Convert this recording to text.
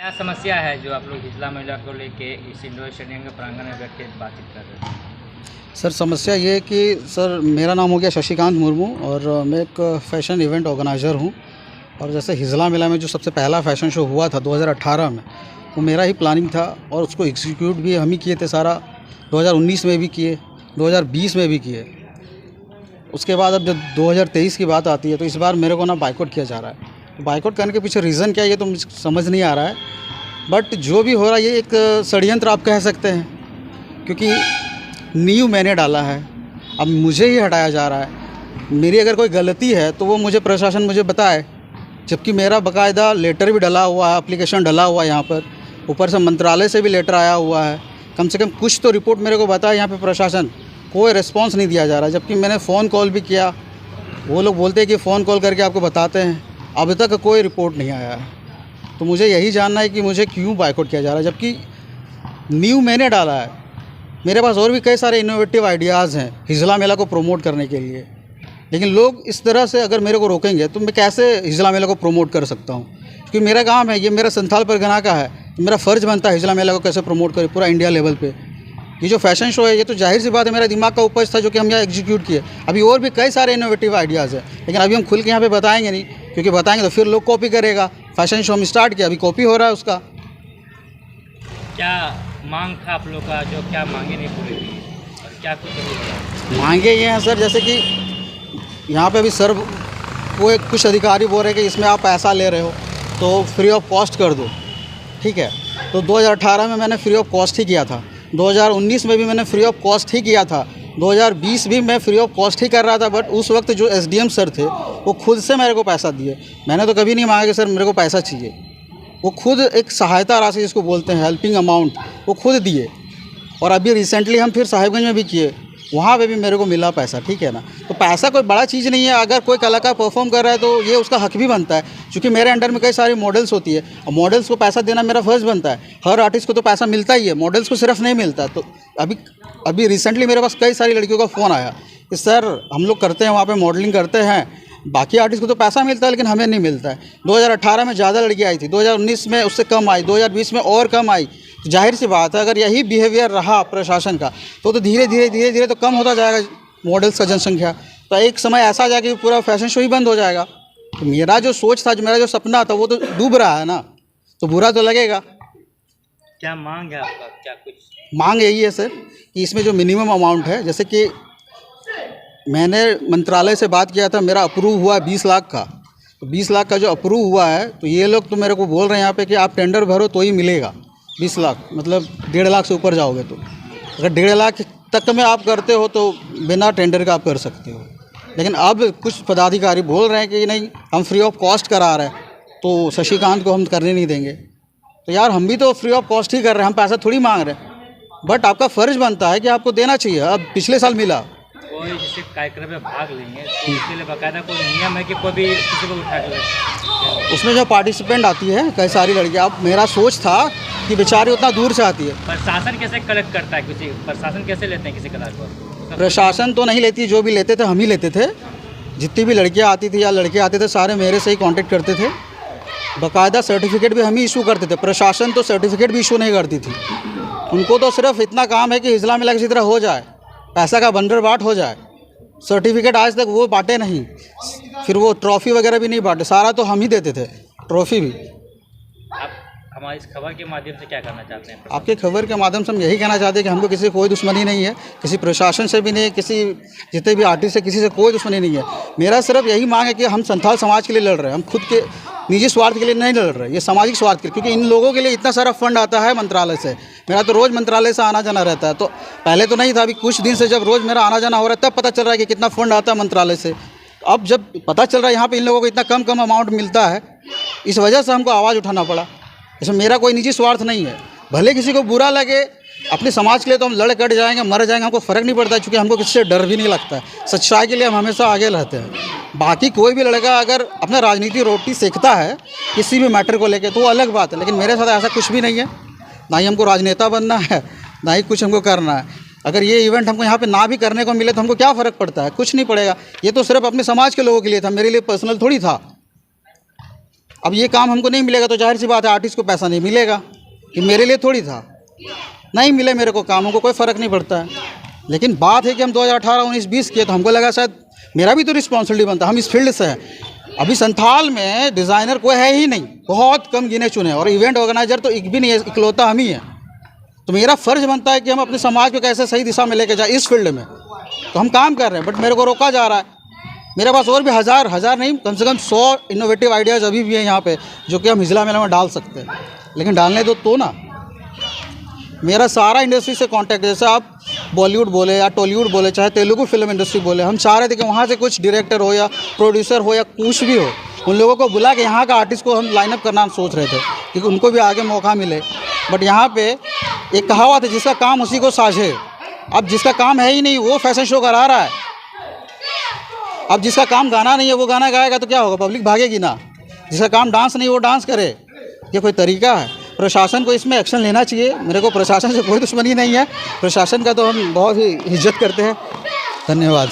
क्या समस्या है जो आप लोग हिजला महिला को लेके इस इंडोर स्टेडियम के प्रांगण में बैठ के बातचीत कर रहे हैं? सर समस्या ये है कि सर मेरा नाम हो गया शशिकांत मुर्मू और मैं एक फ़ैशन इवेंट ऑर्गेनाइज़र हूँ। और जैसे हिजला मेला में जो सबसे पहला फ़ैशन शो हुआ था 2018 में, वो मेरा ही प्लानिंग था और उसको एग्जीक्यूट भी हम ही किए थे सारा। 2019 में भी किए, 2020 में भी किए। उसके बाद अब जब 2023 की बात आती है तो इस बार मेरे को ना बाइकआउट किया जा रहा है। तो बाइकआउट करने के पीछे रीज़न क्या है ये तो मुझे समझ नहीं आ रहा है, बट जो भी हो रहा है ये एक षड्यंत्र आप कह सकते हैं, क्योंकि नींव मैंने डाला है, अब मुझे ही हटाया जा रहा है। मेरी अगर कोई गलती है तो वो मुझे प्रशासन मुझे बताए, जबकि मेरा बाकायदा लेटर भी डला हुआ है, एप्लीकेशन डला हुआ है यहाँ पर, ऊपर से मंत्रालय से भी लेटर आया हुआ है। कम से कम कुछ तो रिपोर्ट मेरे को बताए। यहाँ पे प्रशासन कोई रिस्पांस नहीं दिया जा रहा है, जबकि मैंने फ़ोन कॉल भी किया। वो लोग बोलते हैं कि फ़ोन कॉल करके आपको बताते हैं, अभी तक कोई रिपोर्ट नहीं आया है। तो मुझे यही जानना है कि मुझे क्यों बाइकआउट किया जा रहा है, जबकि नींव मैंने डाला है। मेरे पास और भी कई सारे इनोवेटिव आइडियाज़ हैं हिजला मेला को प्रमोट करने के लिए, लेकिन लोग इस तरह से अगर मेरे को रोकेंगे तो मैं कैसे हिजला मेला को प्रमोट कर सकता हूँ? क्योंकि मेरा काम है, ये मेरा संथाल परगना का है, तो मेरा फ़र्ज़ बनता है हिजला मेला को कैसे प्रमोट करें पूरा इंडिया लेवल पे। ये जो फैशन शो है ये तो जाहिर सी बात है मेरा दिमाग का उपज था जो कि हम यहाँ एग्जीक्यूट किए। अभी और भी कई सारे इनोवेटिव आइडियाज़ हैं, लेकिन अभी हम खुल के यहाँ पे बताएंगे नहीं, क्योंकि बताएंगे तो फिर लोग कॉपी करेगा। फैशन शो हम स्टार्ट किया, अभी कॉपी हो रहा है उसका। क्या मांग था आप लोग का, जो क्या मांगे नहीं पूरी की और क्या कुछ अभी हो रहा है? मांगे ये हैं सर, जैसे कि यहाँ पे अभी सर वो कुछ अधिकारी बोल रहे हैं कि इसमें आप पैसा ले रहे हो तो फ्री ऑफ कॉस्ट कर दो, ठीक है। तो 2018 में मैंने फ्री ऑफ कॉस्ट ही किया था, 2019 में भी मैंने फ्री ऑफ कॉस्ट ही किया था, 2020 भी मैं फ्री ऑफ कॉस्ट ही कर रहा था। बट उस वक्त जो एसडीएम सर थे वो खुद से मेरे को पैसा दिए। मैंने तो कभी नहीं मांगा कि सर मेरे को पैसा चाहिए, वो खुद एक सहायता राशि जिसको बोलते हैं हेल्पिंग अमाउंट, वो खुद दिए। और अभी रिसेंटली हम फिर साहिबगंज में भी किए, वहाँ पे भी मेरे को मिला पैसा, ठीक है ना। तो पैसा कोई बड़ा चीज़ नहीं है। अगर कोई कलाकार परफॉर्म कर रहा है तो ये उसका हक भी बनता है, क्योंकि मेरे अंडर में कई सारी मॉडल्स होती है और मॉडल्स को पैसा देना मेरा फ़र्ज़ बनता है। हर आर्टिस्ट को तो पैसा मिलता ही है, मॉडल्स को सिर्फ नहीं मिलता। तो अभी रिसेंटली मेरे पास कई सारी लड़कियों का फ़ोन आया कि सर हम लोग करते हैं वहाँ पर मॉडलिंग करते हैं, बाकी आर्टिस्ट को तो पैसा मिलता है लेकिन हमें नहीं मिलता है। 2018 में ज़्यादा लड़की आई थी, 2019 में उससे कम आई, 2020 में और कम आई। तो जाहिर सी बात है अगर यही बिहेवियर रहा प्रशासन का तो धीरे धीरे तो कम होता जाएगा मॉडल्स का जनसंख्या। तो एक समय ऐसा आ जाएगा कि पूरा फैशन शो ही बंद हो जाएगा। तो मेरा जो सोच था, जो मेरा जो सपना था, वो तो डूब रहा है ना, तो बुरा तो लगेगा। क्या मांग है आपका, क्या कुछ मांग यही है सर कि इसमें जो मिनिमम अमाउंट है, जैसे कि मैंने मंत्रालय से बात किया था, मेरा अप्रूव हुआ 20 लाख का। तो 20 लाख का जो अप्रूव हुआ है तो ये लोग तो मेरे को बोल रहे हैं यहाँ पे कि आप टेंडर भरो तो ही मिलेगा 20 लाख, मतलब 1.5 लाख से ऊपर जाओगे तो। अगर 1.5 लाख तक में आप करते हो तो बिना टेंडर का आप कर सकते हो। लेकिन अब कुछ पदाधिकारी बोल रहे हैं कि नहीं हम फ्री ऑफ कॉस्ट करा रहे हैं, तो शशिकांत को हम करने नहीं देंगे। तो यार हम भी तो फ्री ऑफ कॉस्ट ही कर रहे हैं, हम पैसा थोड़ी मांग रहे हैं, बट आपका फ़र्ज़ बनता है कि आपको देना चाहिए। अब पिछले साल मिला। कोई जैसे कार्यक्रम में भाग लेंगे तो उसके लिए बाकायदा कोई नियम है कि कोई भी किसी को उठा के उसमें जो पार्टिसिपेंट आती है कई सारी लड़कियाँ, अब मेरा सोच था कि बेचारी उतना दूर से आती है। प्रशासन कैसे कलेक्ट करता है, किसी प्रशासन कैसे लेते हैं किसी कलाकार को? प्रशासन तो नहीं लेती, जो भी लेते थे हम ही लेते थे। जितनी भी लड़कियाँ आती थी या लड़के आते थे सारे मेरे से ही कांटेक्ट करते थे। बाकायदा सर्टिफिकेट भी हम ही इशू करते थे, प्रशासन तो सर्टिफिकेट भी इशू नहीं करती थी। उनको तो सिर्फ इतना काम है कि हिजला मेला किसी तरह हो जाए, पैसा का बंदरबाट हो जाए। सर्टिफिकेट आज तक वो बांटे नहीं, फिर वो ट्रॉफ़ी वगैरह भी नहीं बांटे, सारा तो हम ही देते थे, ट्रॉफ़ी भी। आप हमारी इस खबर के माध्यम से क्या करना चाहते हैं? आपके खबर के माध्यम से हम यही कहना चाहते हैं कि हमको किसी से कोई दुश्मनी नहीं है, किसी प्रशासन से भी नहीं, किसी जितने भी आर्टिस्ट है किसी से कोई दुश्मनी नहीं है। मेरा सिर्फ यही मांग है कि हम संथाल समाज के लिए लड़ रहे हैं, हम खुद के निजी स्वार्थ के लिए नहीं लड़ रहे, ये सामाजिक स्वार्थ के लिए। क्योंकि इन लोगों के लिए इतना सारा फंड आता है मंत्रालय से, मेरा तो रोज़ मंत्रालय से आना जाना रहता है। तो पहले तो नहीं था, अभी कुछ दिन से जब रोज़ मेरा आना जाना हो रहा है तब पता चल रहा है कि कितना फ़ंड आता है मंत्रालय से। अब जब पता चल रहा है यहाँ पे इन लोगों को इतना कम अमाउंट मिलता है, इस वजह से हमको आवाज़ उठाना पड़ा। इसमें मेरा कोई निजी स्वार्थ नहीं है, भले किसी को बुरा लगे, अपने समाज के लिए तो हम लड़ कट जाएंगे, मर जाएंगे, हमको फ़र्क नहीं पड़ता, क्योंकि हमको किसी से डर भी नहीं लगता है। सच्चाई के लिए हम हमेशा आगे रहते हैं। बाकी कोई भी लड़का अगर अपना राजनीति रोटी सेकता है किसी भी मैटर को लेके तो वो अलग बात है, लेकिन मेरे साथ ऐसा कुछ भी नहीं है। ना ही हमको राजनेता बनना है, ना ही कुछ हमको करना है। अगर ये इवेंट हमको यहाँ पे ना भी करने को मिले तो हमको क्या फ़र्क पड़ता है? कुछ नहीं पड़ेगा। ये तो सिर्फ अपने समाज के लोगों के लिए था, मेरे लिए पर्सनल थोड़ी था। अब ये काम हमको नहीं मिलेगा तो जाहिर सी बात है आर्टिस्ट को पैसा नहीं मिलेगा। कि मेरे लिए थोड़ी था, नहीं मिले मेरे को काम, हमको कोई फ़र्क नहीं पड़ता है। लेकिन बात है कि हम 2018, 19, 20 किए तो हमको लगा शायद मेरा भी तो रिस्पॉन्सिबिलिटी बनता, हम इस फील्ड से हैं। अभी संथाल में डिज़ाइनर कोई है ही नहीं, बहुत कम गिने चुने, और इवेंट ऑर्गेनाइजर तो एक भी नहीं है, इकलौता हम ही हैं। तो मेरा फ़र्ज़ बनता है कि हम अपने समाज को कैसे सही दिशा में लेके जाए इस फील्ड में। तो हम काम कर रहे हैं, बट मेरे को रोका जा रहा है। मेरे पास और भी हज़ार नहीं, कम से कम 100 इनोवेटिव आइडियाज़ अभी भी हैं यहाँ पे, जो कि हम हिजला मेला में डाल सकते हैं, लेकिन डालने दो तो ना। मेरा सारा इंडस्ट्री से कांटेक्ट, जैसे आप बॉलीवुड बोले या टॉलीवुड बोले, चाहे तेलुगु फिल्म इंडस्ट्री बोले, हम चाह रहे थे कि वहाँ से कुछ डायरेक्टर हो या प्रोड्यूसर हो या कुछ भी हो, उन लोगों को बुला के यहाँ का आर्टिस्ट को हम लाइनअप करना सोच रहे थे, क्योंकि उनको भी आगे मौका मिले। बट यहाँ पे एक कहावत है, जिसका काम उसी को साझे। अब जिसका काम है ही नहीं वो फैशन शो करा रहा है। अब जिसका काम गाना नहीं है वो गाना गाएगा तो क्या होगा, पब्लिक भागेगी ना। जिसका काम डांस नहीं वो डांस करे, ये कोई तरीका है? प्रशासन को इसमें एक्शन लेना चाहिए। मेरे को प्रशासन से कोई दुश्मनी नहीं है, प्रशासन का तो हम बहुत ही इज्जत करते हैं। धन्यवाद।